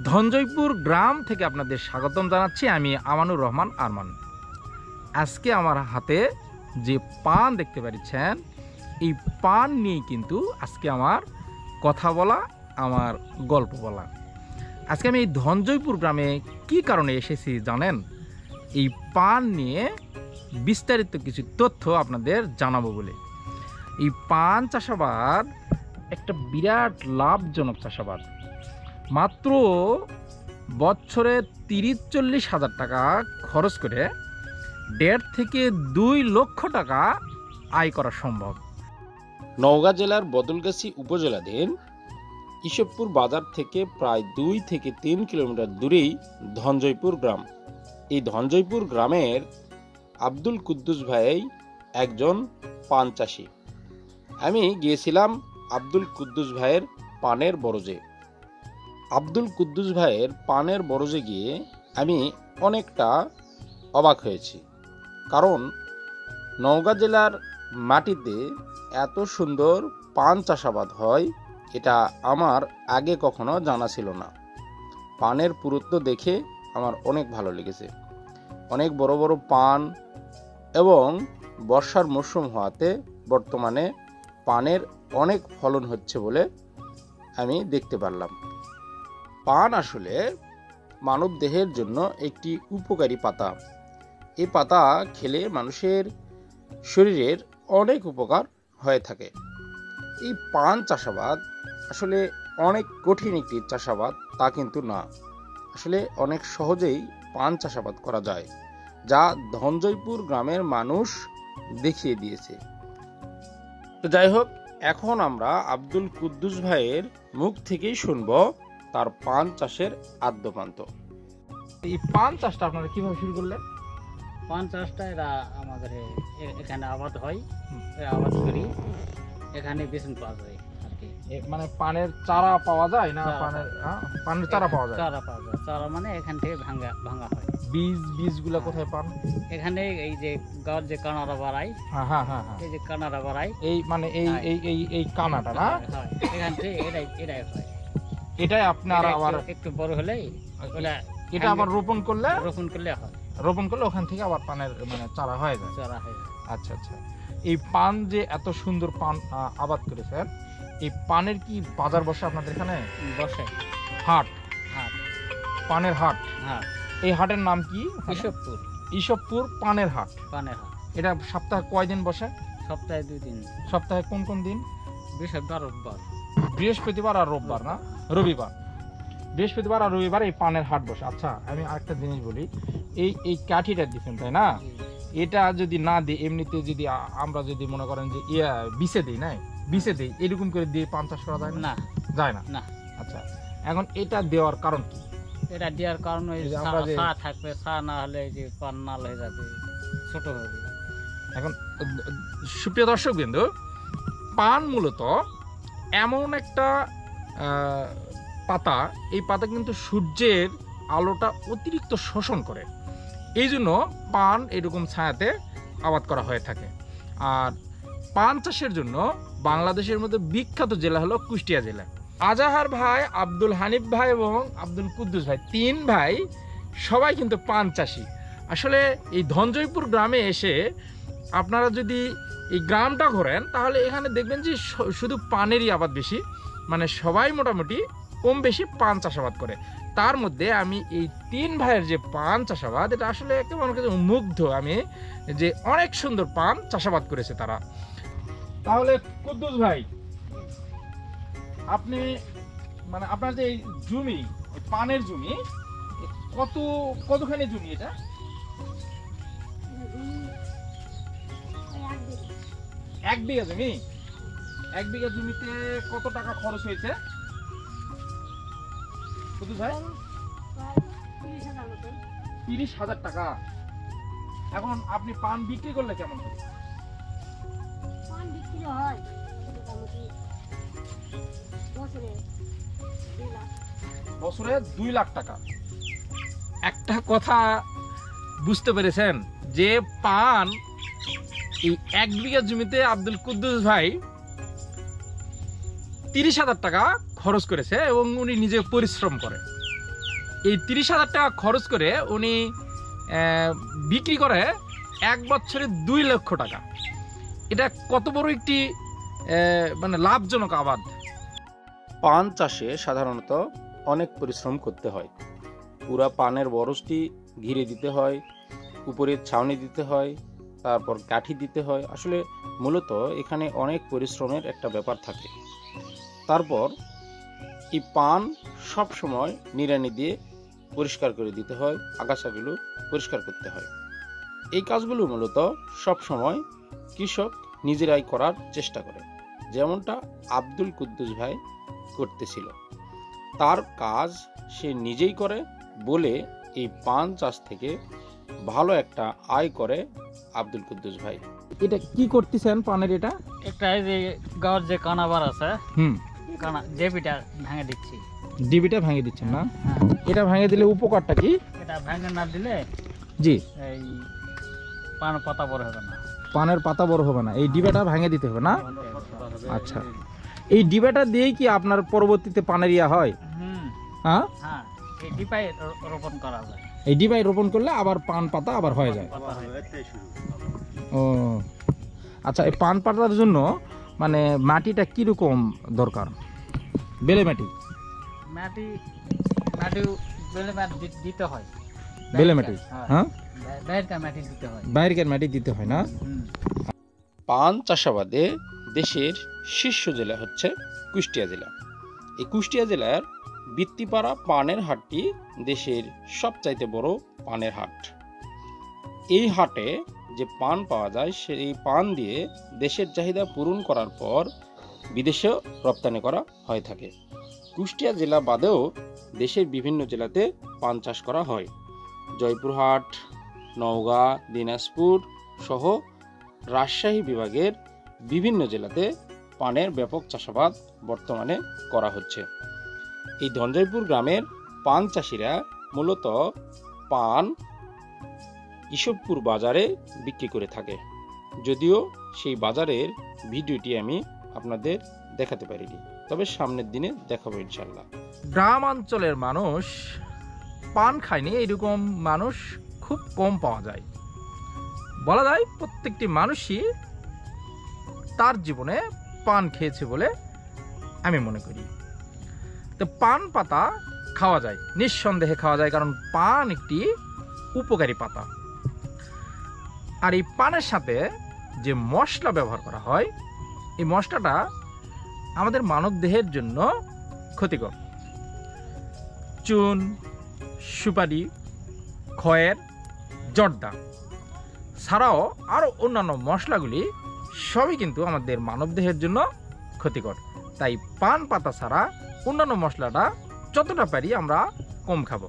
ধনজয়পুর গ্রাম থেকে আপনাদের স্বাগতম জানাচ্ছি। আমি আমানুর রহমান আরমান। আজকে আমার হাতে যে পান দেখতে পাচ্ছেন, এই পান নিয়ে কিন্তু আজকে আমার কথা বলা, আমার গল্প বলা। আজকে আমি এই ধনজয়পুর গ্রামে কি কারণে এসেছি জানেন? এই পান নিয়ে বিস্তারিত কিছু তথ্য আপনাদের জানাবো বলে। এই পান চাষাবাদ একটা বিরাট লাভজনক চাষাবাদ। মাত্র বছরে 30-40 হাজার টাকা খরচ করে 1.5 থেকে 2 লক্ষ টাকা আয় করা সম্ভব। নওগাঁ জেলার বদলগাছি উপজেলাধীন ঈশ্বরপুর বাজার থেকে প্রায় 2 থেকে 3 কিলোমিটার দূরেই ধনজয়পুর গ্রাম। এই ধনজয়পুর গ্রামের আব্দুল কুদ্দুস ভাই একজন পান চাষি। আমি গিয়েছিলাম আব্দুল কুদ্দুস ভাইয়ের পানের বরজে। আব্দুল কুদ্দুস ভাইয়ের পানের বরজে গিয়ে আমি অনেকটা অবাক হয়েছি, কারণ নওগাঁ জেলার মাটিতে এত সুন্দর পান চাষাবাদ হয় এটা আমার আগে কখনো জানা ছিল না। পানের পুরুত্ব দেখে আমার অনেক ভালো লেগেছে। অনেক বড় বড় পান এবং বর্ষার মরশুম হওয়াতে বর্তমানে পানের অনেক ফলন হচ্ছে বলে আমি দেখতে পারলাম। পান আসলে মানব দেহের জন্য একটি উপকারী পাতা। এই পাতা খেলে মানুষের শরীরের অনেক উপকার হয়ে থাকে। এই পান চাষাবাদ আসলে অনেক কঠিন একটি চাষাবাদ তা কিন্তু না, আসলে অনেক সহজেই পান চাষাবাদ করা যায়, যা ধনজয়পুর গ্রামের মানুষ দেখিয়ে দিয়েছে। তো যাই হোক, এখন আমরা আব্দুল কুদ্দুস ভাইয়ের মুখ থেকেই শুনবো তার পান চাষের আদ্যপান্ত। এই পান চাষটা আপনারা কিভাবে শুরু করলেন? পান চাষটা এরা আমাদের এখানে আবাদ হয়, আবাদ করি, এখানে বেতন পাওয়া যায় আর কি। মানে পানের চারা পাওয়া যায় না? পানের চারা পাওয়া যায়? চারা পাওয়া যায়। চারা মানে এখান থেকে ভাঙা হয়। বীজগুলা কোথায় পান? এখানে এই যে গাঁর যে কানারা বাড়াই, এই যে কানারা বাড়াই, এই মানে এই কানাটা না, এখান থেকে এটাই হয়। এটাই আপনার আবার একটু বড় হলে এটা আবার রোপণ করলে হয়। রোপণ করলে ওখান থেকে আবার পানের মানে চারা হয়ে যায়। আচ্ছা আচ্ছা। এই পান যে এত সুন্দর পান আবাদ করেছেন, এই পানের কি বাজার বসে আপনাদের এখানে? বসে হাট, পানের হাট। এই হাটের নাম কি? ঈশ্বরপুর পানের হাট। এটা সপ্তাহে কয়দিন বসে? সপ্তাহে 2 দিন। সপ্তাহে কোন কোন দিন? বৃহস্পতিবার আর রোববার না, রবিবার। বৃহস্পতিবার আর রবিবার এই পানের হাট বসে। আচ্ছা, আমি আরেকটা জিনিস বলি, এই কাঠিটা দিচ্ছেন তাই না? এটা যদি না দিই, এমনিতে যদি আমরা যদি মনে করেন যে বিছে দিই এরকম করে দিয়ে পান চাষ করা যায় না? যায় না। আচ্ছা, এখন এটা দেওয়ার কারণ কি? এটা দেওয়ার কারণ ছা থাকবে, ছা না হলে যে পান নাল হয়ে যাবে, ছোট হবে। এখন সুপ্রিয় দর্শক বিন্দু, পান মূলত এমন একটা পাতা, এই পাতা কিন্তু সূর্যের আলোটা অতিরিক্ত শোষণ করে, এই জন্য পান এরকম ছায়াতে আবাদ করা হয়ে থাকে। আর পান চাষের জন্য বাংলাদেশের মধ্যে বিখ্যাত জেলা হলো কুষ্টিয়া জেলা। আজাহার ভাই, আব্দুল হানিফ ভাই এবং আব্দুল কুদ্দুস ভাই, 3 ভাই সবাই কিন্তু পান চাষি। আসলে এই ধনজয়পুর গ্রামে এসে আপনারা যদি এই গ্রামটা ঘোরেন, তাহলে এখানে দেখবেন যে শুধু পানেরই আবাদ বেশি, মানে সবাই মোটামুটি কম বেশি পান চাষাবাদ করে। তার মধ্যে আমি এই 3 ভাইয়ের যে পান চাষাবাদ, এটা আসলে একেবারে মুগ্ধ আমি যে অনেক সুন্দর পান চাষাবাদ করেছে তারা। তাহলে কুদ্দুস ভাই, আপনি মানে আপনার যে জমি, পানের জমি, কতখানি জমি এটা? 1 বিঘা জমি। 1 বিঘা জমিতে কত টাকা খরচ হয়েছে কুদ্দুস ভাই? 30,000 টাকা। এখন আপনি পান বিক্রি করলে কেমন হবে? পান বিক্রি হয় বছরে 2 লাখ টাকা। একটা কথা বুঝতে পেরেছেন যে পান এই 1 বিঘা জমিতে আব্দুল কুদ্দুস ভাই 30,000 টাকা খরচ করেছে এবং উনি নিজে পরিশ্রম করে। এই 30,000 টাকা খরচ করে উনি বিক্রি করে 1 বছরে 2 লক্ষ টাকা। এটা কত বড় একটি মানে লাভজনক আবাদ। পান চাষে সাধারণত অনেক পরিশ্রম করতে হয়। পুরা পানের বরজটি ঘিরে দিতে হয়, উপরে ছাউনি দিতে হয়, তারপর কাঠি দিতে হয়। আসলে মূলত এখানে অনেক পরিশ্রমের একটা ব্যাপার থাকে। তারপর এই পান সব সময় নিড়ানি দিয়ে পরিষ্কার করে দিতে হয়, আগাছাগুলো পরিষ্কার করতে হয়। এই কাজগুলো মূলত সব সময় কৃষক নিজেরাই করার চেষ্টা করে, যেমনটা আব্দুল কুদ্দুস ভাই করতেছিল। তার কাজ সে নিজেই করে বলে এই পান চাষ থেকে ভালো একটা আয় করে আব্দুল কুদ্দুস ভাই। এটা কি করতেছেন পানের? এটা একটা এই যে গাঁর যে কানাবার আছে, হুম, কানা জেপিটা ভেঙে দিচ্ছি। ডিবিটা ভেঙে দিচ্ছেন না? হ্যাঁ, এটা ভেঙে দিলে উপকারটা কি? এটা ভেঙে না দিলে জি, এই পান পাতা বড় হবে না। পানের পাতা বড় হবে না, এই ডিবাটা ভেঙে দিতে হবে না? আচ্ছা, এই ডিবাটা দিয়েই কি আপনার পরবর্তীতে পানের ইয়া হয়? হুম, হ্যাঁ, হ্যাঁ, এই ডিপাই রোপণ করা যায়। এই ডিবাই রোপণ করলে আবার পান পাতা আবার হয়ে যায়। পাতা হয়ে যায়। ও আচ্ছা, এই পান পাতার জন্য মানে মাটিটা কিরকম দরকার? বেলে মাটি? মাটি মাটি বেলে মাটি দিতে হয়। বেলে মাটি? হ্যাঁ, বাইরের মাটি দিতে হয়। বাইরের মাটি দিতে হয় না? হুম। পান চাষাবাদে দেশের শীর্ষ জেলা হচ্ছে কুষ্টিয়া জেলা। এই কুষ্টিয়া জেলার বৃত্তিপাড়া পানের হাটটি দেশের সবচাইতে বড় পানের হাট। এই হাটে যে পান পাওয়া যায় সেই পান দিয়ে দেশের চাহিদা পূরণ করার পর বিদেশেও রপ্তানি করা হয়ে থাকে। কুষ্টিয়া জেলা বাদেও দেশের বিভিন্ন জেলাতে পান চাষ করা হয়। জয়পুরহাট, নওগাঁ, দিনাজপুর সহ রাজশাহী বিভাগের বিভিন্ন জেলাতে পানের ব্যাপক চাষাবাদ বর্তমানে করা হচ্ছে। এই ধনজয়পুর গ্রামের পান চাষিরা মূলত পান ইসবপুর বাজারে বিক্রি করে থাকে, যদিও সেই বাজারের ভিডিওটি আমি আপনাদের দেখাতে পারিনি, তবে সামনের দিনে দেখাবো ইনশাল্লাহ। গ্রামাঞ্চলের মানুষ পান খায়নি এরকম মানুষ খুব কম পাওয়া যায়। বলা যায় প্রত্যেকটি মানুষই তার জীবনে পান খেয়েছে বলে আমি মনে করি। তো পান পাতা খাওয়া যায়, নিঃসন্দেহে খাওয়া যায়, কারণ পান একটি উপকারী পাতা। আর এই পানের সাথে যে মশলা ব্যবহার করা হয়, এই মশলাটা আমাদের মানব দেহের জন্য ক্ষতিকর। চুন, সুপারি, খয়ের, জর্দা ছাড়াও আরও অন্যান্য মশলাগুলি সবই কিন্তু আমাদের মানবদেহের জন্য ক্ষতিকর। তাই পান পাতা ছাড়া অন্যান্য মশলাটা যতটা পারি আমরা কম খাবো।